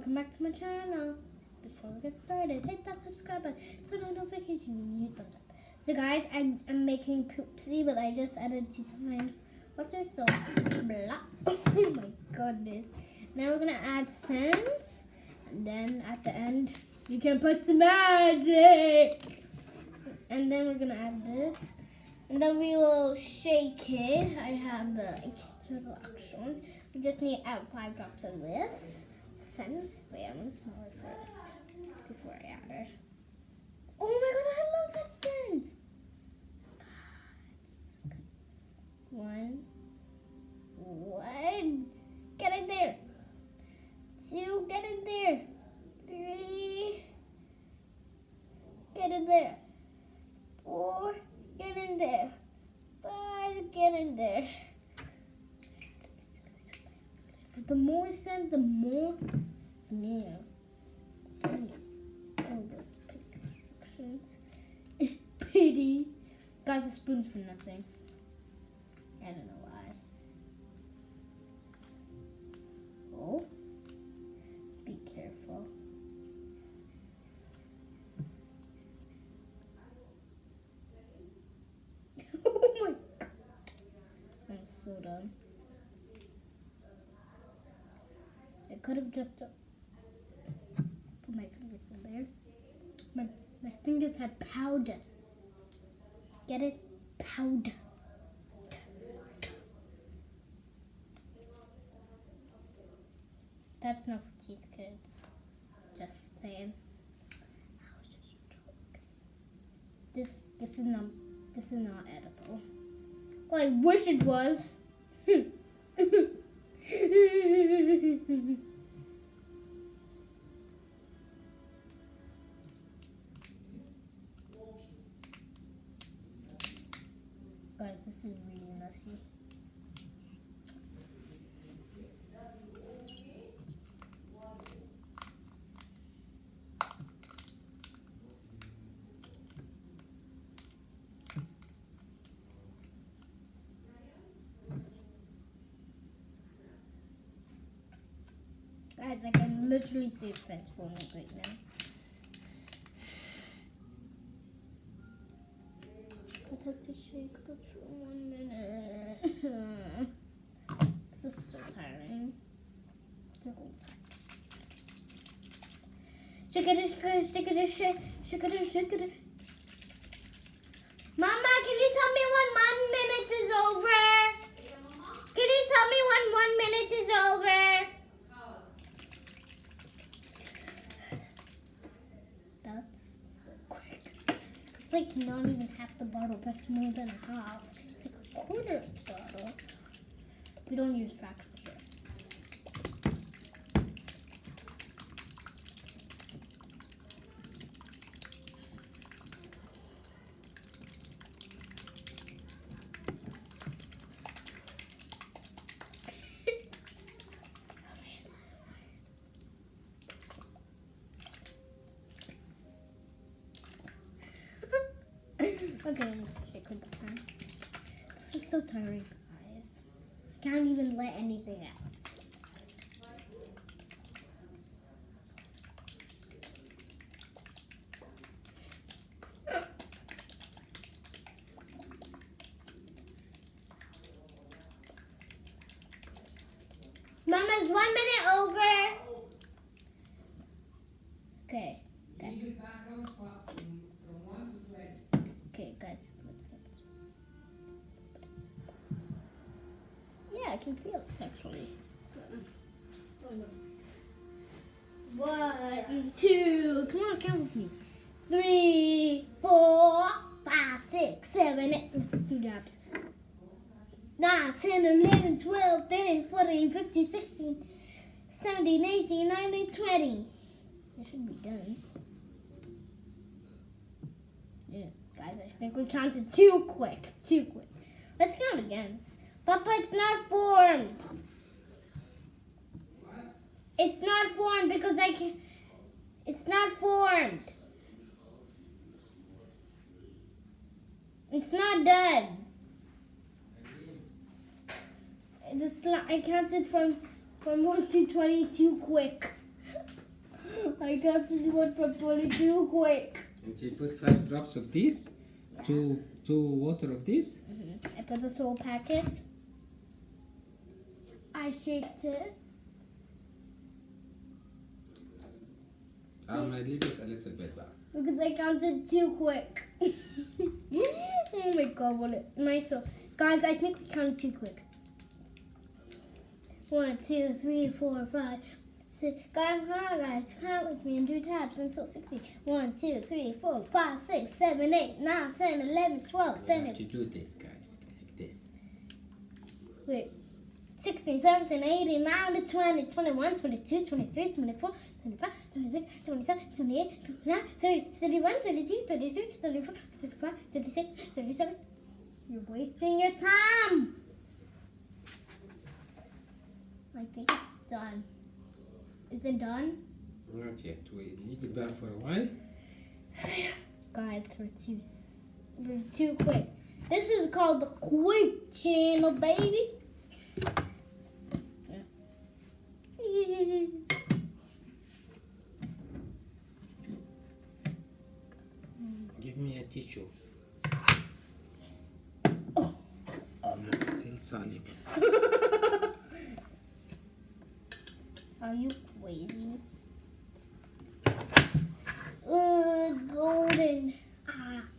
welcome back to my channel. Before we get started, hit that subscribe button so no notification when you thumbs up. So guys, I'm making poopsie, but I just added 2 times. What's this so blah? Oh my goodness. Now we're gonna add scents, and then at the end you can put some magic. And then we're gonna add this. And then we will shake it. I have the external actions. We just need to add 5 drops of this scent. Wait, I'm gonna smell it first before I add it. Oh my god, I love that scent! 1. Get in there. 2, get in there. 3, get in there. 4, get in there. 5, get in there. But the more scent, the more smell. Oh, this instructions. Pity. Got the spoons for nothing. I don't know why. Oh. Be careful. Oh my god. I'm so done. I could have just put my fingers in there. My fingers had powder. Get it? Powder. That's not for teeth, kids. Just saying. This is not edible. Well, I wish it was. Guys, this is really messy. Guys, I can literally see it transforming right now. I have to shake this for 1 minute. This is so tiring. The whole time. Shake it. Mama, can you tell me when 1 minute is over? Can you tell me when 1 minute is over? That's so quick. It's like not even half the bottle. That's more than half. It's like a quarter of the bottle. We don't use fractions here. Okay, I'm gonna shake with the hand. This is so tiring, guys. I can't even let anything out. Mama's 1 minute over. Okay. Okay, guys, let's. Yeah, I can feel it actually. 1, 2, come on, count with me. 3, 4, 5, 6, 7, 8. Let's do drops. 9, 10, 11, 12, 13, 14, 15, 16, 17, 18, 19, 20. It should be done. Yeah, guys, I think we counted too quick. Let's count again. Papa, it's not formed. It's not formed because I can't. It's not formed. It's not done. I counted from 1 to 20 too quick. I got this one from Polly too quick. And she put 5 drops of this, two water of this. I put this whole packet. I shaked it. I might leave it a little bit back. Because I counted too quick. Oh my god, what a nice. So, guys, I think we counted too quick. 1, 2, 3, 4, 5, 6. Guys, count with me and do tabs until 60. 1, 2, 3, 4, 5, 6, 7, 8, 9, 10, 11, 12, You 13. have to do this, guys, like this. Wait. 16, 17, 18, 19, 20, 21, 22, 23, 24, 25, 26, 27, 28, 29, 30, 31, 32, 33, 34, 35, 36, 37. You're wasting your time. I think it's done. Is it done? Not yet. We leave it back for a while. Guys, we're too quick. This is called the quick channel, baby. Give me a tissue. Oh. It's still soluble. Are you crazy? Golden.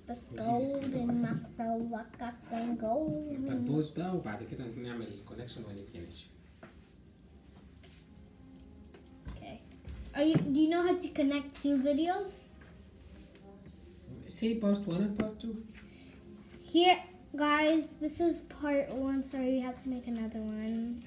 The golden muscle. I got the golden. بنبوظ بقى وبعد كده نعمل الكونكشن when it finish. Okay. Do you know how to connect 2 videos? Say part 1 and part 2. Here, guys, this is part 1. Sorry, you have to make another one.